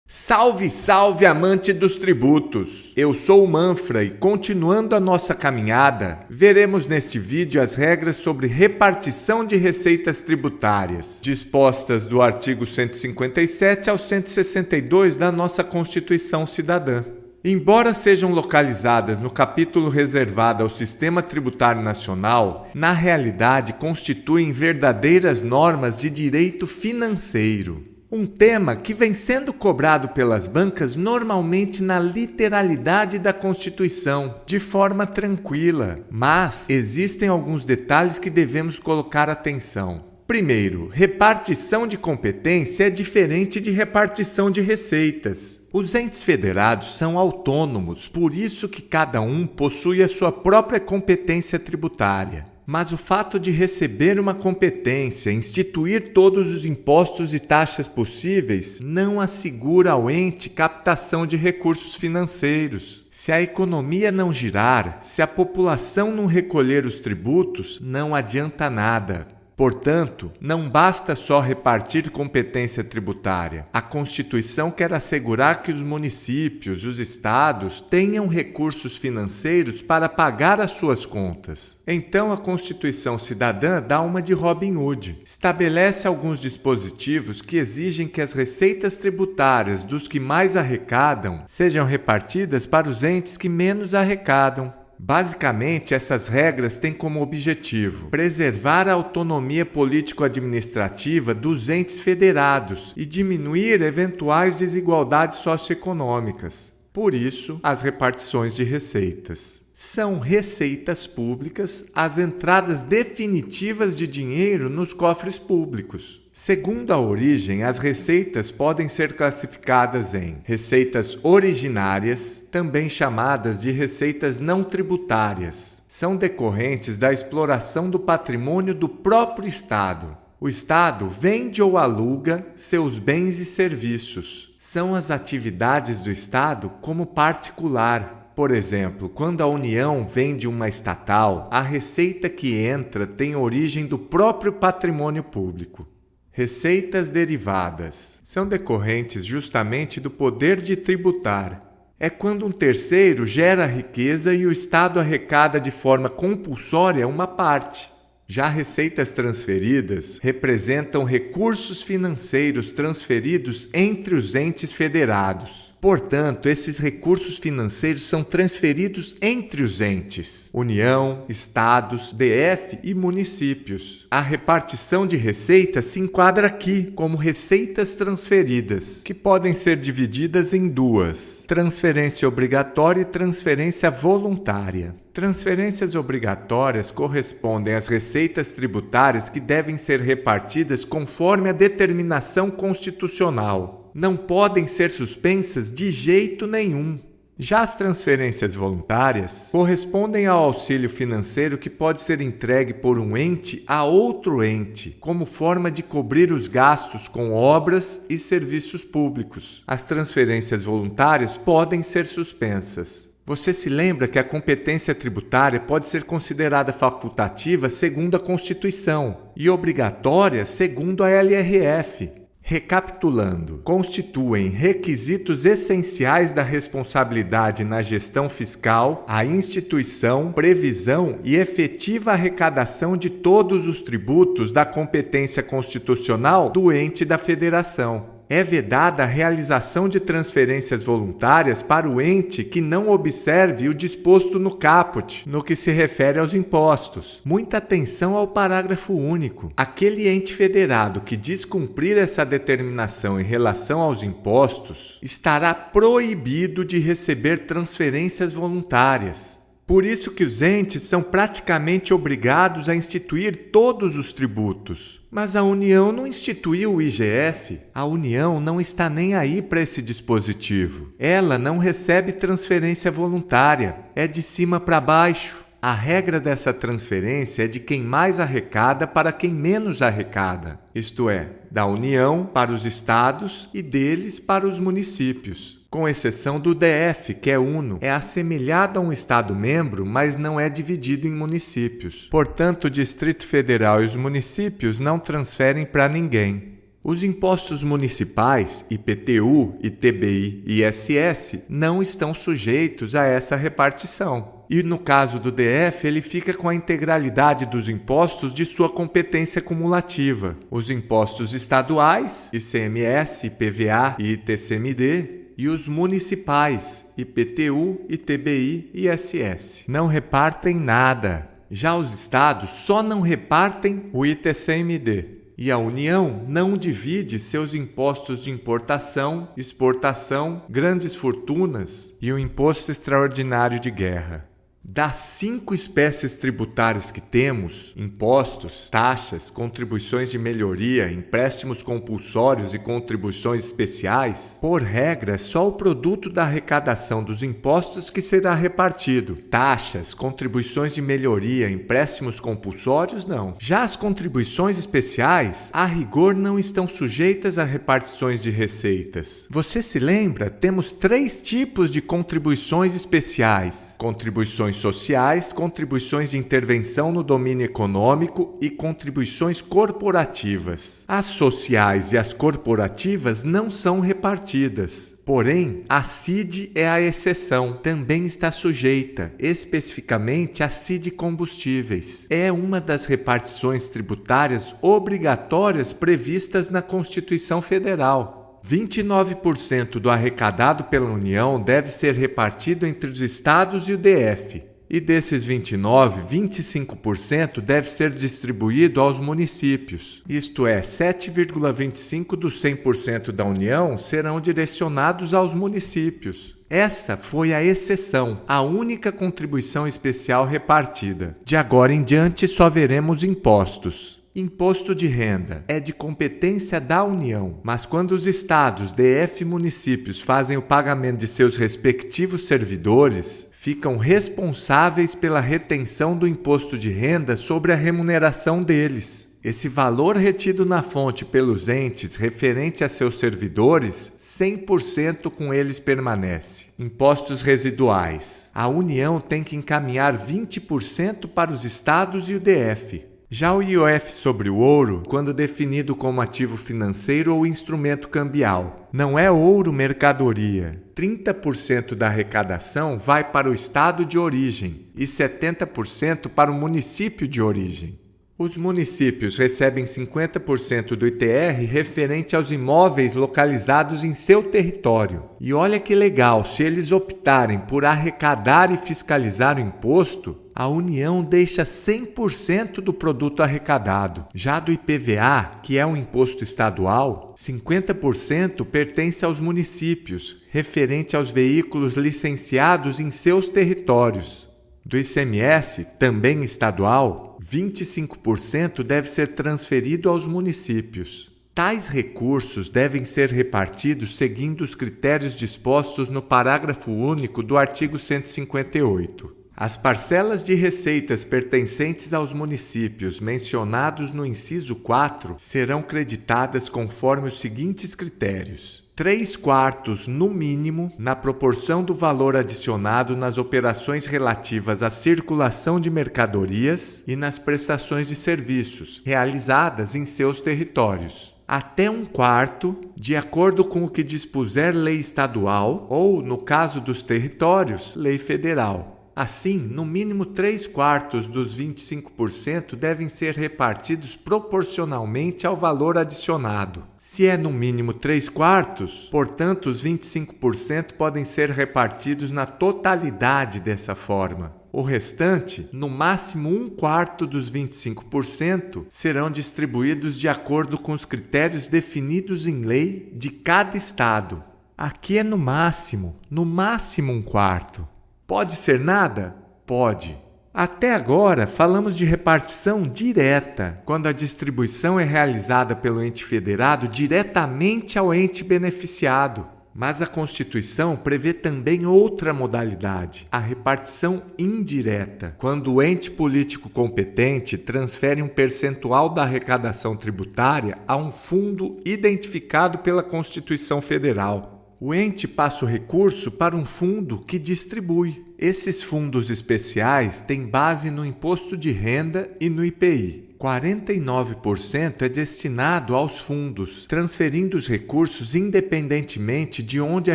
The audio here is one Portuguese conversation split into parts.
Salve, salve, amante dos tributos! Eu sou o Manfra e, continuando a nossa caminhada, veremos neste vídeo as regras sobre repartição de receitas tributárias, dispostas do artigo 157 ao 162 da nossa Constituição Cidadã. Embora sejam localizadas no capítulo reservado ao Sistema Tributário Nacional, na realidade constituem verdadeiras normas de direito financeiro. Um tema que vem sendo cobrado pelas bancas normalmente na literalidade da Constituição, de forma tranquila. Mas existem alguns detalhes que devemos colocar atenção. Primeiro, repartição de competência é diferente de repartição de receitas. Os entes federados são autônomos, por isso que cada um possui a sua própria competência tributária. Mas o fato de receber uma competência, instituir todos os impostos e taxas possíveis, não assegura ao ente captação de recursos financeiros. Se a economia não girar, se a população não recolher os tributos, não adianta nada. Portanto, não basta só repartir competência tributária. A Constituição quer assegurar que os municípios, os estados, tenham recursos financeiros para pagar as suas contas. Então, a Constituição Cidadã dá uma de Robin Hood. Estabelece alguns dispositivos que exigem que as receitas tributárias dos que mais arrecadam sejam repartidas para os entes que menos arrecadam. Basicamente, essas regras têm como objetivo preservar a autonomia político-administrativa dos entes federados e diminuir eventuais desigualdades socioeconômicas. Por isso, as repartições de receitas. São receitas públicas as entradas definitivas de dinheiro nos cofres públicos. Segundo a origem, as receitas podem ser classificadas em receitas originárias, também chamadas de receitas não tributárias. São decorrentes da exploração do patrimônio do próprio Estado. O Estado vende ou aluga seus bens e serviços. São as atividades do Estado como particular. Por exemplo, quando a União vende uma estatal, a receita que entra tem origem do próprio patrimônio público. Receitas derivadas são decorrentes justamente do poder de tributar. É quando um terceiro gera riqueza e o Estado arrecada de forma compulsória uma parte. Já receitas transferidas representam recursos financeiros transferidos entre os entes federados. Portanto, esses recursos financeiros são transferidos entre os entes, União, Estados, DF e municípios. A repartição de receitas se enquadra aqui como receitas transferidas, que podem ser divididas em duas: transferência obrigatória e transferência voluntária. Transferências obrigatórias correspondem às receitas tributárias que devem ser repartidas conforme a determinação constitucional. Não podem ser suspensas de jeito nenhum. Já as transferências voluntárias correspondem ao auxílio financeiro que pode ser entregue por um ente a outro ente, como forma de cobrir os gastos com obras e serviços públicos. As transferências voluntárias podem ser suspensas. Você se lembra que a competência tributária pode ser considerada facultativa segundo a Constituição e obrigatória segundo a LRF. Recapitulando, constituem requisitos essenciais da responsabilidade na gestão fiscal a instituição, previsão e efetiva arrecadação de todos os tributos da competência constitucional do ente da federação. É vedada a realização de transferências voluntárias para o ente que não observe o disposto no caput, no que se refere aos impostos. Muita atenção ao parágrafo único. Aquele ente federado que descumprir essa determinação em relação aos impostos estará proibido de receber transferências voluntárias. Por isso que os entes são praticamente obrigados a instituir todos os tributos. Mas a União não instituiu o IGF. A União não está nem aí para esse dispositivo. Ela não recebe transferência voluntária. É de cima para baixo. A regra dessa transferência é de quem mais arrecada para quem menos arrecada. Isto é, da União para os estados e deles para os municípios. Com exceção do DF, que é uno, é assemelhado a um Estado-membro, mas não é dividido em municípios. Portanto, o Distrito Federal e os municípios não transferem para ninguém. Os impostos municipais, IPTU, ITBI e ISS, não estão sujeitos a essa repartição. E no caso do DF, ele fica com a integralidade dos impostos de sua competência cumulativa. Os impostos estaduais, ICMS, IPVA e ITCMD, e os municipais, IPTU, ITBI e ISS. Não repartem nada. Já os estados só não repartem o ITCMD. E a União não divide seus impostos de importação, exportação, grandes fortunas e o imposto extraordinário de guerra. Das 5 espécies tributárias que temos, impostos, taxas, contribuições de melhoria, empréstimos compulsórios e contribuições especiais, por regra é só o produto da arrecadação dos impostos que será repartido. Taxas, contribuições de melhoria, empréstimos compulsórios, não. Já as contribuições especiais, a rigor não estão sujeitas a repartições de receitas. Você se lembra? Temos 3 tipos de contribuições especiais: contribuições sociais, contribuições de intervenção no domínio econômico e contribuições corporativas. As sociais e as corporativas não são repartidas. Porém, a CID é a exceção, também está sujeita, especificamente a CID Combustíveis. É uma das repartições tributárias obrigatórias previstas na Constituição Federal. 29% do arrecadado pela União deve ser repartido entre os estados e o DF. E desses 25% deve ser distribuído aos municípios. Isto é, 7,25% dos 100% da União serão direcionados aos municípios. Essa foi a exceção, a única contribuição especial repartida. De agora em diante só veremos impostos. Imposto de renda é de competência da União, mas quando os estados, DF e municípios fazem o pagamento de seus respectivos servidores, ficam responsáveis pela retenção do imposto de renda sobre a remuneração deles. Esse valor retido na fonte pelos entes referente a seus servidores, 100% com eles permanece. Impostos residuais. A União tem que encaminhar 20% para os estados e o DF. Já o IOF sobre o ouro, quando definido como ativo financeiro ou instrumento cambial, não é ouro mercadoria. 30% da arrecadação vai para o estado de origem e 70% para o município de origem. Os municípios recebem 50% do ITR referente aos imóveis localizados em seu território. E olha que legal, se eles optarem por arrecadar e fiscalizar o imposto, a União deixa 100% do produto arrecadado. Já do IPVA, que é um imposto estadual, 50% pertence aos municípios, referente aos veículos licenciados em seus territórios. Do ICMS, também estadual, 25% deve ser transferido aos municípios. Tais recursos devem ser repartidos seguindo os critérios dispostos no parágrafo único do artigo 158. As parcelas de receitas pertencentes aos municípios mencionados no inciso 4 serão creditadas conforme os seguintes critérios: 3/4, no mínimo, na proporção do valor adicionado nas operações relativas à circulação de mercadorias e nas prestações de serviços realizadas em seus territórios. Até 1/4, de acordo com o que dispuser lei estadual ou, no caso dos territórios, lei federal. Assim, no mínimo 3/4 dos 25% devem ser repartidos proporcionalmente ao valor adicionado. Se é no mínimo 3/4, portanto, os 25% podem ser repartidos na totalidade dessa forma. O restante, no máximo 1/4 dos 25%, serão distribuídos de acordo com os critérios definidos em lei de cada estado. Aqui é no máximo 1/4. Pode ser nada? Pode. Até agora, falamos de repartição direta, quando a distribuição é realizada pelo ente federado diretamente ao ente beneficiado. Mas a Constituição prevê também outra modalidade, a repartição indireta, quando o ente político competente transfere um percentual da arrecadação tributária a um fundo identificado pela Constituição Federal. O ente passa o recurso para um fundo que distribui. Esses fundos especiais têm base no imposto de renda e no IPI. 49% é destinado aos fundos, transferindo os recursos independentemente de onde a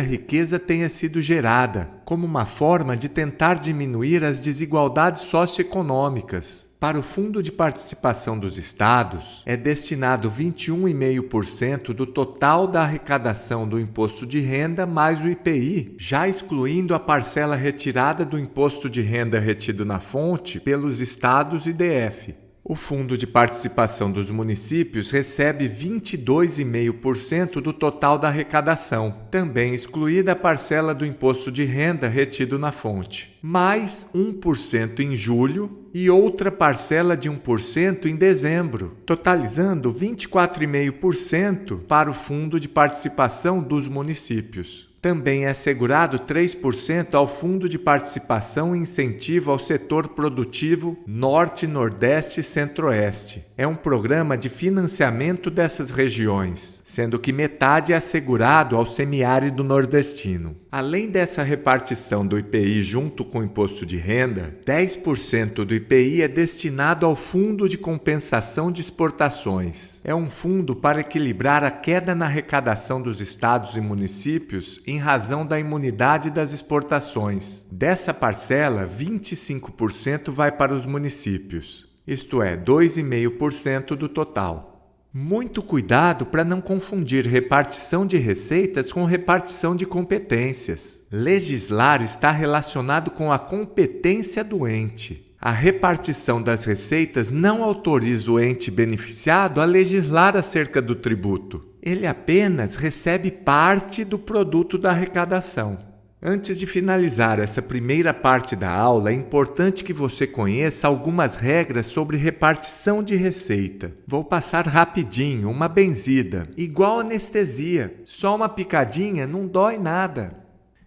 riqueza tenha sido gerada, como uma forma de tentar diminuir as desigualdades socioeconômicas. Para o Fundo de Participação dos Estados, é destinado 21,5% do total da arrecadação do Imposto de Renda mais o IPI, já excluindo a parcela retirada do Imposto de Renda retido na fonte pelos estados e DF. O Fundo de Participação dos Municípios recebe 22,5% do total da arrecadação, também excluída a parcela do Imposto de Renda retido na fonte, mais 1% em julho e outra parcela de 1% em dezembro, totalizando 24,5% para o Fundo de Participação dos Municípios. Também é assegurado 3% ao Fundo de Participação e Incentivo ao Setor Produtivo Norte, Nordeste e Centro-Oeste. É um programa de financiamento dessas regiões, sendo que metade é assegurado ao semiárido nordestino. Além dessa repartição do IPI junto com o Imposto de Renda, 10% do IPI é destinado ao Fundo de Compensação de Exportações. É um fundo para equilibrar a queda na arrecadação dos estados e municípios em razão da imunidade das exportações. Dessa parcela, 25% vai para os municípios, isto é, 2,5% do total. Muito cuidado para não confundir repartição de receitas com repartição de competências. Legislar está relacionado com a competência do ente. A repartição das receitas não autoriza o ente beneficiado a legislar acerca do tributo. Ele apenas recebe parte do produto da arrecadação. Antes de finalizar essa primeira parte da aula, é importante que você conheça algumas regras sobre repartição de receita. Vou passar rapidinho, uma benzida, igual anestesia. Só uma picadinha não dói nada.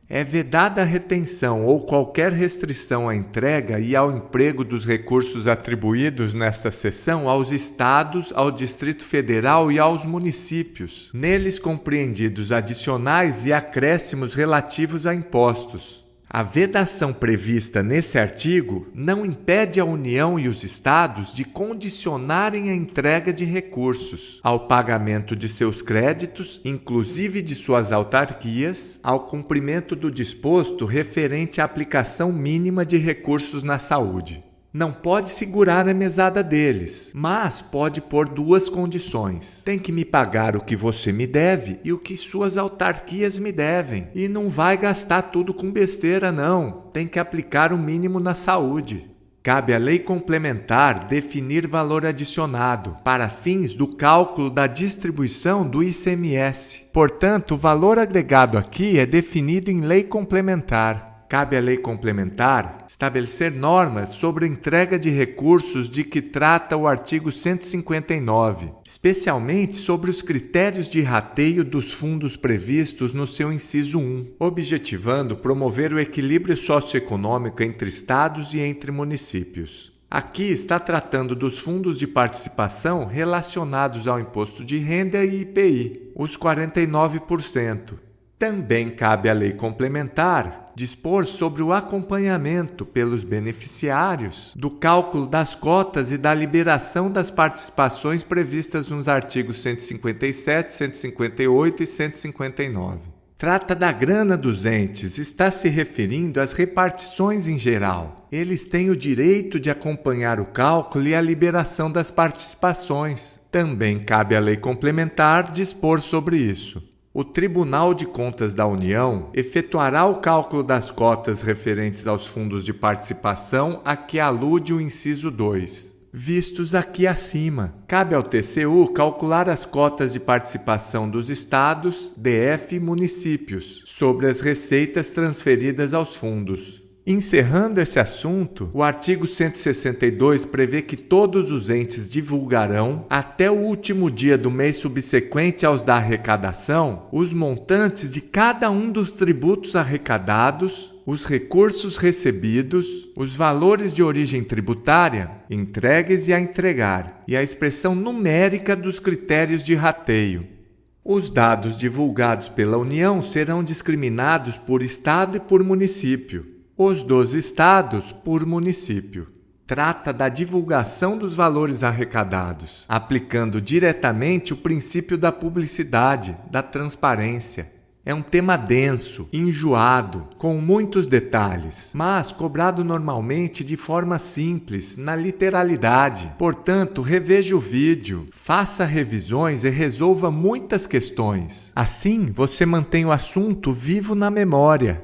É vedada a retenção ou qualquer restrição à entrega e ao emprego dos recursos atribuídos nesta seção aos estados, ao Distrito Federal e aos municípios, neles compreendidos adicionais e acréscimos relativos a impostos. A vedação prevista nesse artigo não impede a União e os estados de condicionarem a entrega de recursos ao pagamento de seus créditos, inclusive de suas autarquias, ao cumprimento do disposto referente à aplicação mínima de recursos na saúde. Não pode segurar a mesada deles, mas pode pôr duas condições. Tem que me pagar o que você me deve e o que suas autarquias me devem. E não vai gastar tudo com besteira, não. Tem que aplicar o mínimo na saúde. Cabe à lei complementar definir valor adicionado para fins do cálculo da distribuição do ICMS. Portanto, o valor agregado aqui é definido em lei complementar. Cabe à lei complementar estabelecer normas sobre a entrega de recursos de que trata o artigo 159, especialmente sobre os critérios de rateio dos fundos previstos no seu inciso 1, objetivando promover o equilíbrio socioeconômico entre estados e entre municípios. Aqui está tratando dos fundos de participação relacionados ao Imposto de Renda e IPI, os 49%. Também cabe à lei complementar dispor sobre o acompanhamento pelos beneficiários do cálculo das cotas e da liberação das participações previstas nos artigos 157, 158 e 159. Trata da grana dos entes, está se referindo às repartições em geral. Eles têm o direito de acompanhar o cálculo e a liberação das participações. Também cabe à lei complementar dispor sobre isso. O Tribunal de Contas da União efetuará o cálculo das cotas referentes aos fundos de participação a que alude o inciso 2, vistos aqui acima. Cabe ao TCU calcular as cotas de participação dos estados, DF e municípios sobre as receitas transferidas aos fundos. Encerrando esse assunto, o artigo 162 prevê que todos os entes divulgarão, até o último dia do mês subsequente aos da arrecadação, os montantes de cada um dos tributos arrecadados, os recursos recebidos, os valores de origem tributária, entregues e a entregar, e a expressão numérica dos critérios de rateio. Os dados divulgados pela União serão discriminados por estado e por município. Os dos estados por município. Trata da divulgação dos valores arrecadados, aplicando diretamente o princípio da publicidade, da transparência. É um tema denso, enjoado, com muitos detalhes, mas cobrado normalmente de forma simples, na literalidade. Portanto, reveja o vídeo, faça revisões e resolva muitas questões. Assim, você mantém o assunto vivo na memória.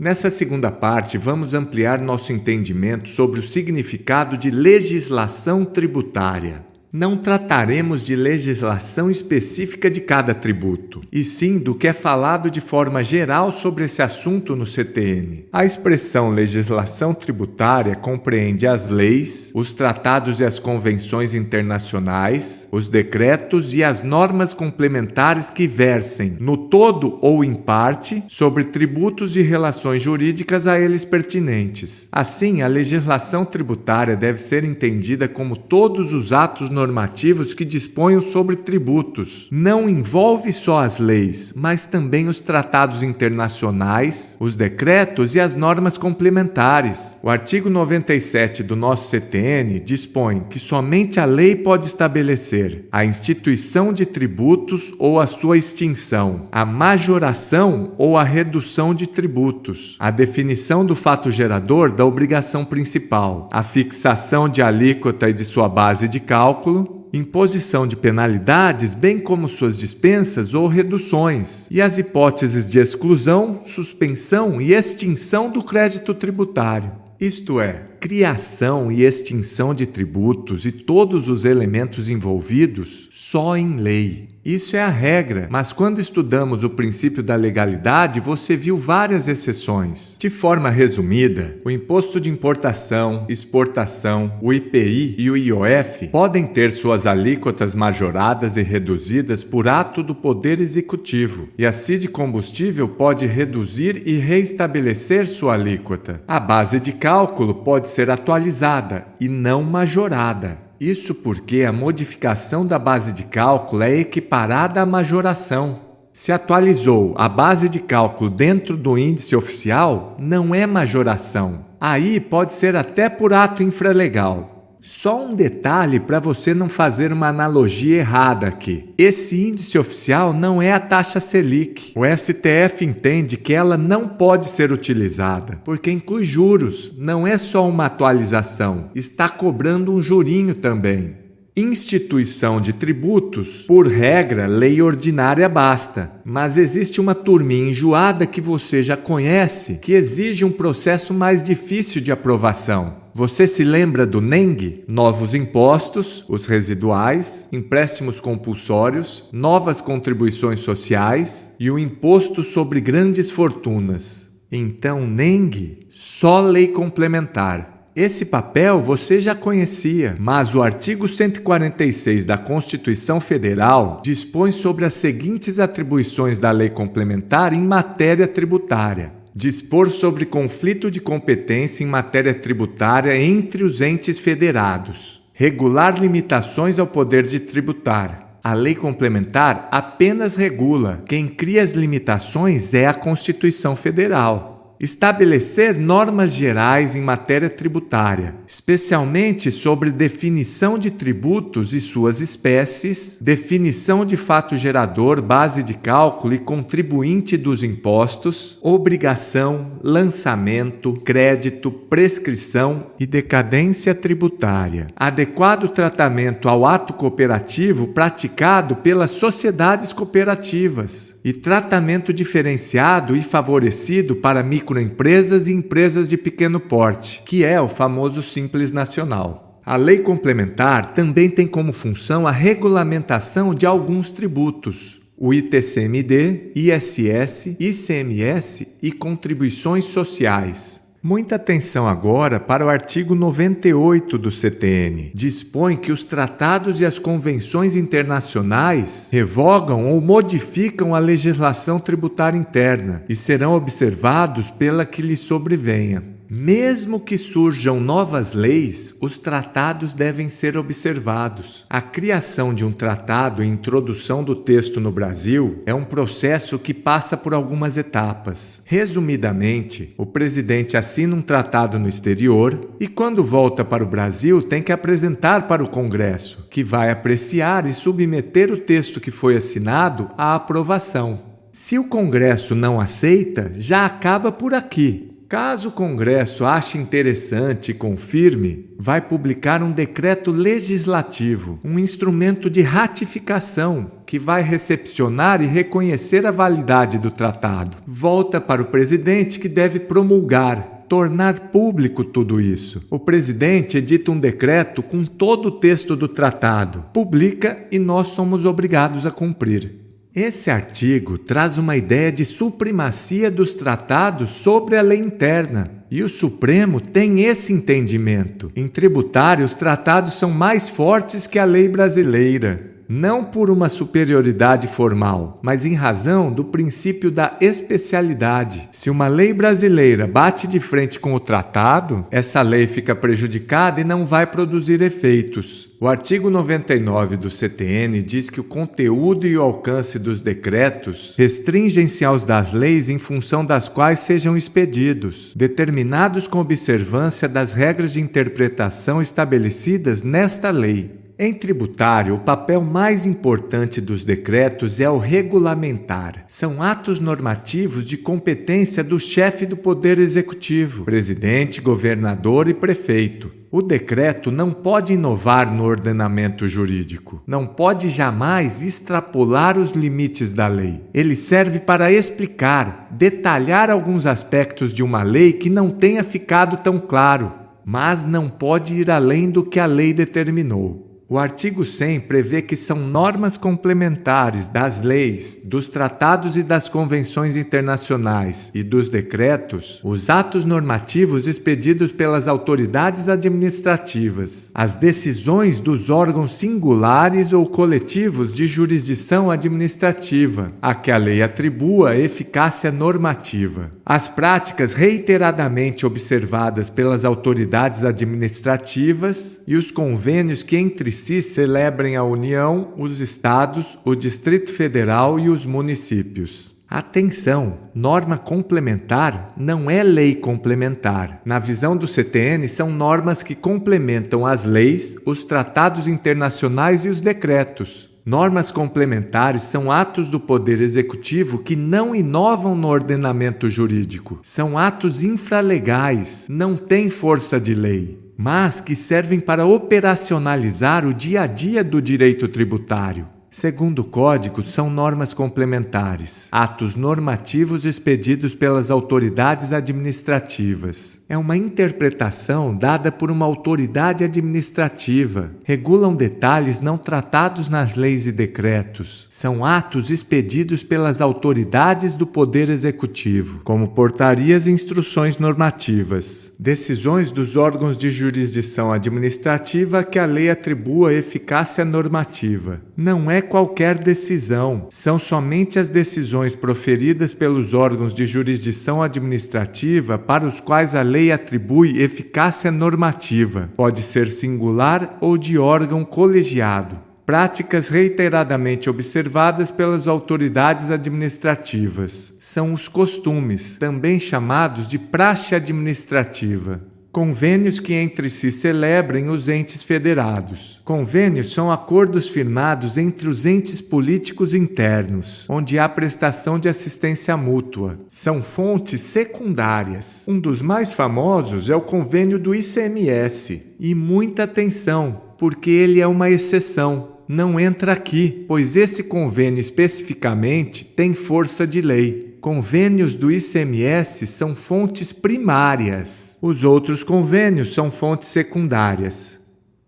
Nessa segunda parte, vamos ampliar nosso entendimento sobre o significado de legislação tributária. Não trataremos de legislação específica de cada tributo, e sim do que é falado de forma geral sobre esse assunto no CTN. A expressão legislação tributária compreende as leis, os tratados e as convenções internacionais, os decretos e as normas complementares que versem, no todo ou em parte, sobre tributos e relações jurídicas a eles pertinentes. Assim, a legislação tributária deve ser entendida como todos os atos normativos que disponham sobre tributos. Não envolve só as leis, mas também os tratados internacionais, os decretos e as normas complementares. O artigo 97 do nosso CTN dispõe que somente a lei pode estabelecer a instituição de tributos ou a sua extinção, a majoração ou a redução de tributos, a definição do fato gerador da obrigação principal, a fixação de alíquota e de sua base de cálculo, imposição de penalidades, bem como suas dispensas ou reduções, e as hipóteses de exclusão, suspensão e extinção do crédito tributário. Isto é, criação e extinção de tributos e todos os elementos envolvidos só em lei. Isso é a regra, mas quando estudamos o princípio da legalidade, você viu várias exceções. De forma resumida, o imposto de importação, exportação, o IPI e o IOF podem ter suas alíquotas majoradas e reduzidas por ato do Poder Executivo, e a CID Combustível pode reduzir e reestabelecer sua alíquota. A base de cálculo pode ser atualizada e não majorada. Isso porque a modificação da base de cálculo é equiparada à majoração. Se atualizou a base de cálculo dentro do índice oficial, não é majoração. Aí pode ser até por ato infralegal. Só um detalhe para você não fazer uma analogia errada aqui. Esse índice oficial não é a taxa Selic. O STF entende que ela não pode ser utilizada, porque inclui juros, não é só uma atualização, está cobrando um jurinho também. Instituição de tributos, por regra, lei ordinária basta. Mas existe uma turminha enjoada que você já conhece, que exige um processo mais difícil de aprovação. Você se lembra do NENG? Novos impostos, os residuais, empréstimos compulsórios, novas contribuições sociais e o imposto sobre grandes fortunas. Então, NENG, só lei complementar. Esse papel você já conhecia, mas o artigo 146 da Constituição Federal dispõe sobre as seguintes atribuições da lei complementar em matéria tributária. Dispor sobre conflito de competência em matéria tributária entre os entes federados. Regular limitações ao poder de tributar. A lei complementar apenas regula. Quem cria as limitações é a Constituição Federal. Estabelecer normas gerais em matéria tributária, especialmente sobre definição de tributos e suas espécies, definição de fato gerador, base de cálculo e contribuinte dos impostos, obrigação, lançamento, crédito, prescrição e decadência tributária. Adequado tratamento ao ato cooperativo praticado pelas sociedades cooperativas. E tratamento diferenciado e favorecido para microempresas e empresas de pequeno porte, que é o famoso Simples Nacional. A lei complementar também tem como função a regulamentação de alguns tributos, o ITCMD, ISS, ICMS e contribuições sociais. Muita atenção agora para o artigo 98 do CTN. Dispõe que os tratados e as convenções internacionais revogam ou modificam a legislação tributária interna e serão observados pela que lhe sobrevenha. Mesmo que surjam novas leis, os tratados devem ser observados. A criação de um tratado e introdução do texto no Brasil é um processo que passa por algumas etapas. Resumidamente, o presidente assina um tratado no exterior e, quando volta para o Brasil, tem que apresentar para o Congresso, que vai apreciar e submeter o texto que foi assinado à aprovação. Se o Congresso não aceita, já acaba por aqui. Caso o Congresso ache interessante e confirme, vai publicar um decreto legislativo, um instrumento de ratificação, que vai recepcionar e reconhecer a validade do tratado. Volta para o presidente, que deve promulgar, tornar público tudo isso. O presidente edita um decreto com todo o texto do tratado, publica e nós somos obrigados a cumprir. Esse artigo traz uma ideia de supremacia dos tratados sobre a lei interna. E o Supremo tem esse entendimento. Em tributário, os tratados são mais fortes que a lei brasileira. Não por uma superioridade formal, mas em razão do princípio da especialidade. Se uma lei brasileira bate de frente com o tratado, essa lei fica prejudicada e não vai produzir efeitos. O artigo 99 do CTN diz que o conteúdo e o alcance dos decretos restringem-se aos das leis em função das quais sejam expedidos, determinados com observância das regras de interpretação estabelecidas nesta lei. Em tributário, o papel mais importante dos decretos é o regulamentar. São atos normativos de competência do chefe do Poder Executivo, presidente, governador e prefeito. O decreto não pode inovar no ordenamento jurídico, não pode jamais extrapolar os limites da lei. Ele serve para explicar, detalhar alguns aspectos de uma lei que não tenha ficado tão claro, mas não pode ir além do que a lei determinou. O artigo 100 prevê que são normas complementares das leis, dos tratados e das convenções internacionais e dos decretos, os atos normativos expedidos pelas autoridades administrativas, as decisões dos órgãos singulares ou coletivos de jurisdição administrativa, a que a lei atribua eficácia normativa. As práticas reiteradamente observadas pelas autoridades administrativas e os convênios que entre si celebrem a União, os Estados, o Distrito Federal e os municípios. Atenção! Norma complementar não é lei complementar. Na visão do CTN, são normas que complementam as leis, os tratados internacionais e os decretos. Normas complementares são atos do Poder Executivo que não inovam no ordenamento jurídico. São atos infralegais, não têm força de lei, mas que servem para operacionalizar o dia a dia do direito tributário. Segundo o Código, são normas complementares, atos normativos expedidos pelas autoridades administrativas. É uma interpretação dada por uma autoridade administrativa. Regulam detalhes não tratados nas leis e decretos. São atos expedidos pelas autoridades do Poder Executivo, como portarias e instruções normativas. Decisões dos órgãos de jurisdição administrativa a que a lei atribua eficácia normativa. Não é qualquer decisão, são somente as decisões proferidas pelos órgãos de jurisdição administrativa para os quais a lei atribui eficácia normativa. Pode ser singular ou de órgão colegiado. Práticas reiteradamente observadas pelas autoridades administrativas. São os costumes, também chamados de praxe administrativa. Convênios que entre si celebrem os entes federados. Convênios são acordos firmados entre os entes políticos internos, onde há prestação de assistência mútua. São fontes secundárias. Um dos mais famosos é o convênio do ICMS. E muita atenção, porque ele é uma exceção. Não entra aqui, pois esse convênio especificamente tem força de lei. Convênios do ICMS são fontes primárias. Os outros convênios são fontes secundárias.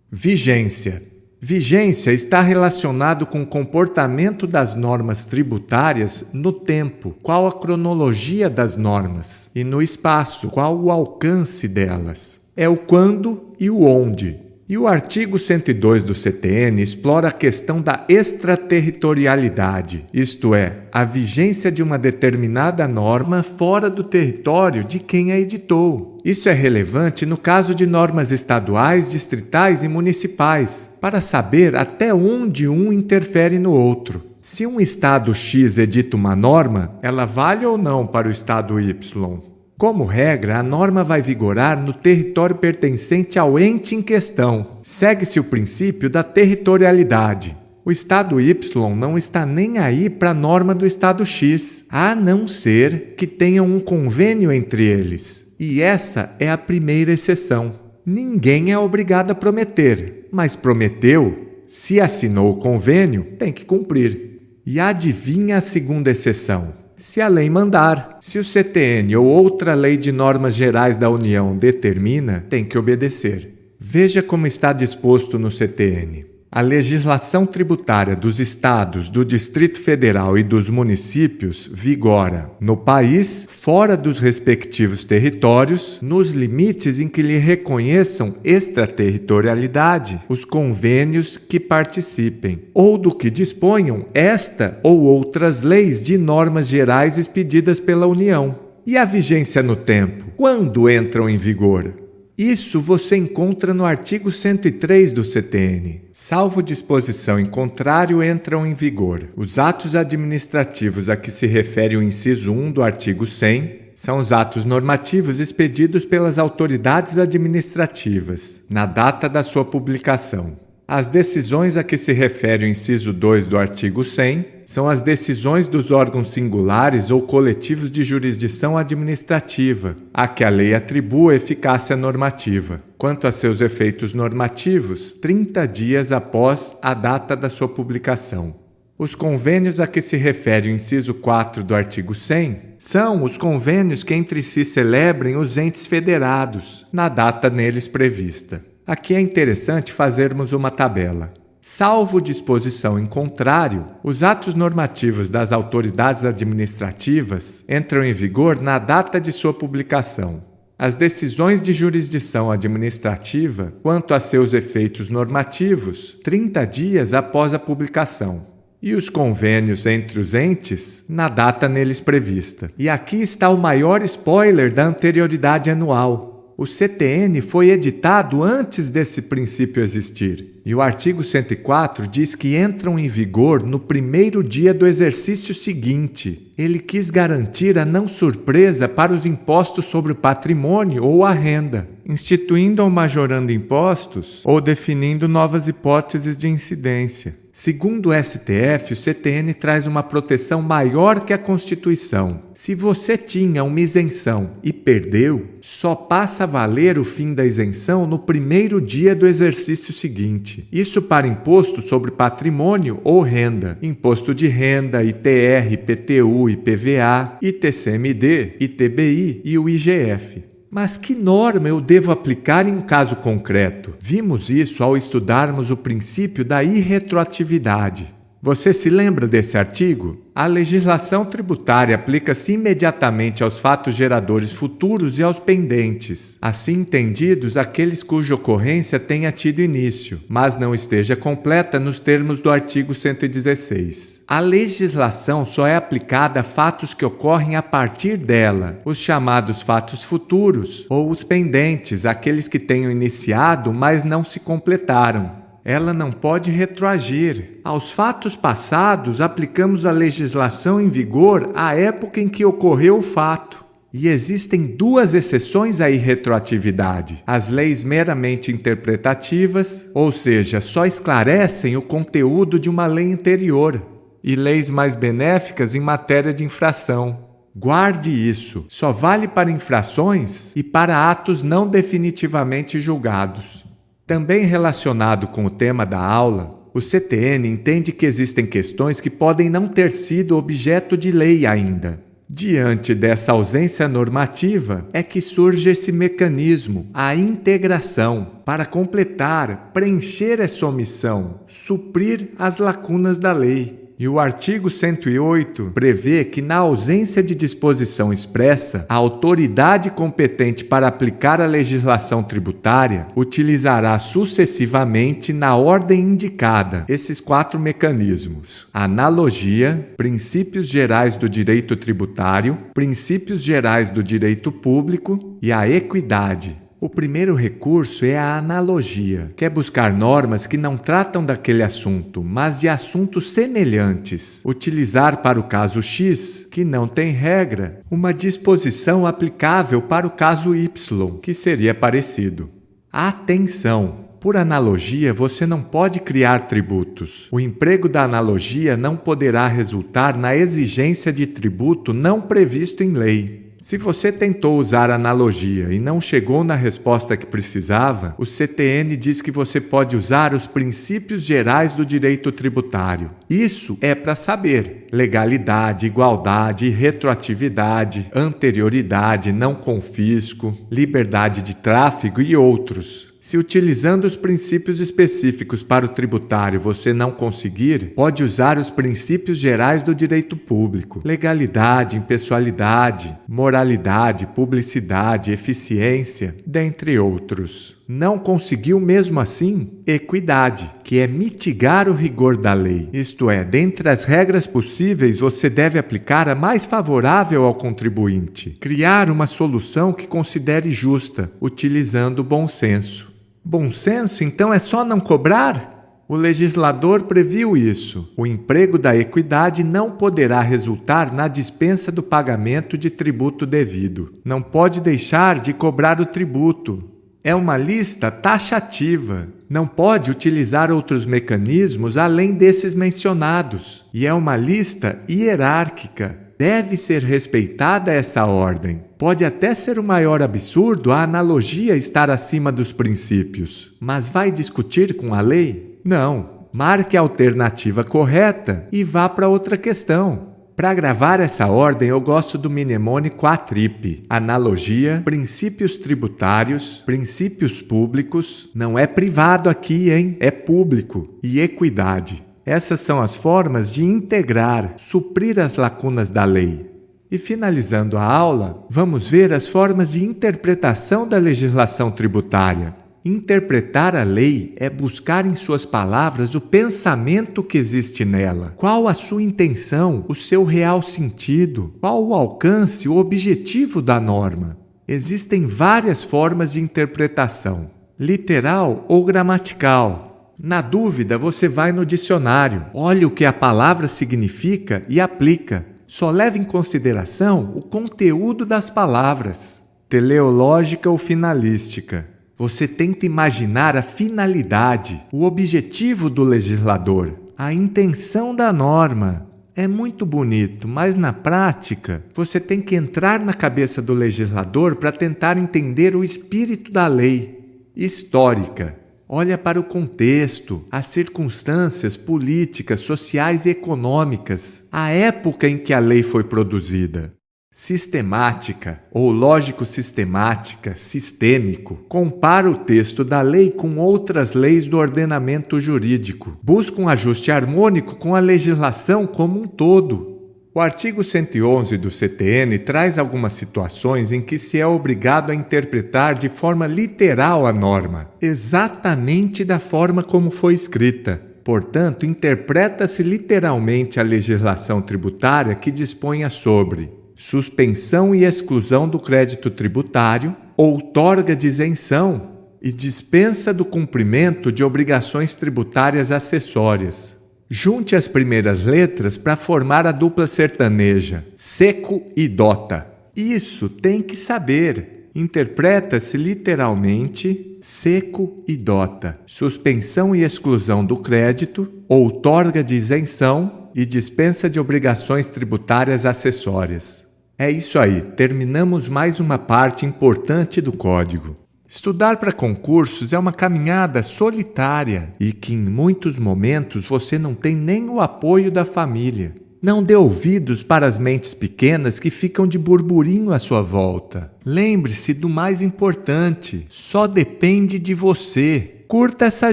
Vigência. Vigência está relacionado com o comportamento das normas tributárias no tempo, qual a cronologia das normas, e no espaço, qual o alcance delas. É o quando e o onde. E o artigo 102 do CTN explora a questão da extraterritorialidade, isto é, a vigência de uma determinada norma fora do território de quem a editou. Isso é relevante no caso de normas estaduais, distritais e municipais, para saber até onde um interfere no outro. Se um estado X edita uma norma, ela vale ou não para o estado Y? Como regra, a norma vai vigorar no território pertencente ao ente em questão. Segue-se o princípio da territorialidade. O estado Y não está nem aí para a norma do estado X, a não ser que tenham um convênio entre eles. E essa é a primeira exceção. Ninguém é obrigado a prometer, mas prometeu, se assinou o convênio, tem que cumprir. E adivinha a segunda exceção? Se a lei mandar, se o CTN ou outra lei de normas gerais da União determina, tem que obedecer. Veja como está disposto no CTN. A legislação tributária dos estados, do Distrito Federal e dos municípios vigora no país, fora dos respectivos territórios, nos limites em que lhe reconheçam extraterritorialidade os convênios que participem, ou do que disponham esta ou outras leis de normas gerais expedidas pela União. E a vigência no tempo? Quando entram em vigor? Isso você encontra no artigo 103 do CTN. Salvo disposição em contrário, entram em vigor os atos administrativos a que se refere o inciso 1 do artigo 100, são os atos normativos expedidos pelas autoridades administrativas, na data da sua publicação. As decisões a que se refere o inciso 2 do artigo 100 são as decisões dos órgãos singulares ou coletivos de jurisdição administrativa, a que a lei atribua eficácia normativa. Quanto a seus efeitos normativos, 30 dias após a data da sua publicação. Os convênios a que se refere o inciso 4 do artigo 100 são os convênios que entre si celebrem os entes federados, na data neles prevista. Aqui é interessante fazermos uma tabela. Salvo disposição em contrário, os atos normativos das autoridades administrativas entram em vigor na data de sua publicação. As decisões de jurisdição administrativa, quanto a seus efeitos normativos, 30 dias após a publicação. E os convênios entre os entes, na data neles prevista. E aqui está o maior spoiler da anterioridade anual. O CTN foi editado antes desse princípio existir. E o artigo 104 diz que entram em vigor no primeiro dia do exercício seguinte. Ele quis garantir a não surpresa para os impostos sobre o patrimônio ou a renda, instituindo ou majorando impostos ou definindo novas hipóteses de incidência. Segundo o STF, o CTN traz uma proteção maior que a Constituição. Se você tinha uma isenção e perdeu, só passa a valer o fim da isenção no primeiro dia do exercício seguinte. Isso para imposto sobre patrimônio ou renda, imposto de renda, ITR, IPTU, IPVA, ITCMD, ITBI e o IGF. Mas que norma eu devo aplicar em um caso concreto? Vimos isso ao estudarmos o princípio da irretroatividade. Você se lembra desse artigo? A legislação tributária aplica-se imediatamente aos fatos geradores futuros e aos pendentes, assim entendidos aqueles cuja ocorrência tenha tido início, mas não esteja completa nos termos do artigo 116. A legislação só é aplicada a fatos que ocorrem a partir dela, os chamados fatos futuros, ou os pendentes, aqueles que tenham iniciado, mas não se completaram. Ela não pode retroagir. Aos fatos passados, aplicamos a legislação em vigor à época em que ocorreu o fato. E existem duas exceções à irretroatividade: as leis meramente interpretativas, ou seja, só esclarecem o conteúdo de uma lei anterior, e leis mais benéficas em matéria de infração. Guarde isso, só vale para infrações e para atos não definitivamente julgados. Também relacionado com o tema da aula, o CTN entende que existem questões que podem não ter sido objeto de lei ainda. Diante dessa ausência normativa é que surge esse mecanismo, a integração, para completar, preencher essa omissão, suprir as lacunas da lei. E o artigo 108 prevê que, na ausência de disposição expressa, a autoridade competente para aplicar a legislação tributária utilizará sucessivamente, na ordem indicada, esses 4 mecanismos: analogia, princípios gerais do direito tributário, princípios gerais do direito público e a equidade. O primeiro recurso é a analogia, que é buscar normas que não tratam daquele assunto, mas de assuntos semelhantes. Utilizar para o caso X, que não tem regra, uma disposição aplicável para o caso Y, que seria parecido. Atenção! Por analogia, você não pode criar tributos. O emprego da analogia não poderá resultar na exigência de tributo não previsto em lei. Se você tentou usar analogia e não chegou na resposta que precisava, o CTN diz que você pode usar os princípios gerais do direito tributário. Isso é para saber: legalidade, igualdade, retroatividade, anterioridade, não confisco, liberdade de tráfego e outros. Se utilizando os princípios específicos para o tributário você não conseguir, pode usar os princípios gerais do direito público: legalidade, impessoalidade, moralidade, publicidade, eficiência, dentre outros. Não conseguiu mesmo assim? Equidade, que é mitigar o rigor da lei. Isto é, dentre as regras possíveis, você deve aplicar a mais favorável ao contribuinte. Criar uma solução que considere justa, utilizando o bom senso. Bom senso, então, é só não cobrar? O legislador previu isso. O emprego da equidade não poderá resultar na dispensa do pagamento de tributo devido. Não pode deixar de cobrar o tributo. É uma lista taxativa. Não pode utilizar outros mecanismos além desses mencionados. E é uma lista hierárquica. Deve ser respeitada essa ordem. Pode até ser o maior absurdo a analogia estar acima dos princípios. Mas vai discutir com a lei? Não. Marque a alternativa correta e vá para outra questão. Para gravar essa ordem, eu gosto do mnemônio quatripe: analogia, princípios tributários, princípios públicos, não é privado aqui, hein? É público, e equidade. Essas são as formas de integrar, suprir as lacunas da lei. E finalizando a aula, vamos ver as formas de interpretação da legislação tributária. Interpretar a lei é buscar em suas palavras o pensamento que existe nela. Qual a sua intenção, o seu real sentido? Qual o alcance, o objetivo da norma? Existem várias formas de interpretação: literal ou gramatical. Na dúvida, você vai no dicionário, olha o que a palavra significa e aplica. Só leva em consideração o conteúdo das palavras. Teleológica ou finalística. Você tenta imaginar a finalidade, o objetivo do legislador, a intenção da norma. É muito bonito, mas na prática, você tem que entrar na cabeça do legislador para tentar entender o espírito da lei. Histórica. Olha para o contexto, as circunstâncias políticas, sociais e econômicas, a época em que a lei foi produzida. Sistemática ou lógico-sistemática, sistêmico, compara o texto da lei com outras leis do ordenamento jurídico. Busca um ajuste harmônico com a legislação como um todo. O artigo 111 do CTN traz algumas situações em que se é obrigado a interpretar de forma literal a norma, exatamente da forma como foi escrita. Portanto, interpreta-se literalmente a legislação tributária que disponha sobre suspensão e exclusão do crédito tributário, outorga de isenção e dispensa do cumprimento de obrigações tributárias acessórias. Junte as primeiras letras para formar a dupla sertaneja, seco e dota. Isso tem que saber. Interpreta-se literalmente seco e dota, suspensão e exclusão do crédito, outorga de isenção e dispensa de obrigações tributárias acessórias. É isso aí, terminamos mais uma parte importante do código. Estudar para concursos é uma caminhada solitária e que em muitos momentos você não tem nem o apoio da família. Não dê ouvidos para as mentes pequenas que ficam de burburinho à sua volta. Lembre-se do mais importante: só depende de você. Curta essa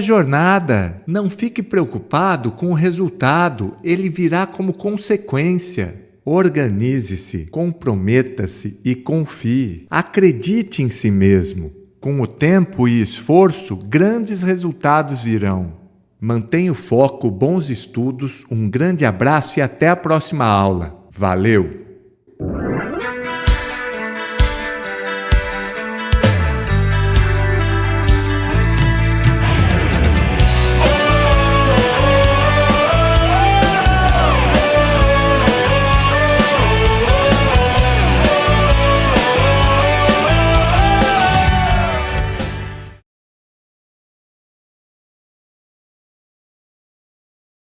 jornada. Não fique preocupado com o resultado, ele virá como consequência. Organize-se, comprometa-se e confie. Acredite em si mesmo. Com o tempo e esforço, grandes resultados virão. Mantenha o foco, bons estudos, um grande abraço e até a próxima aula. Valeu!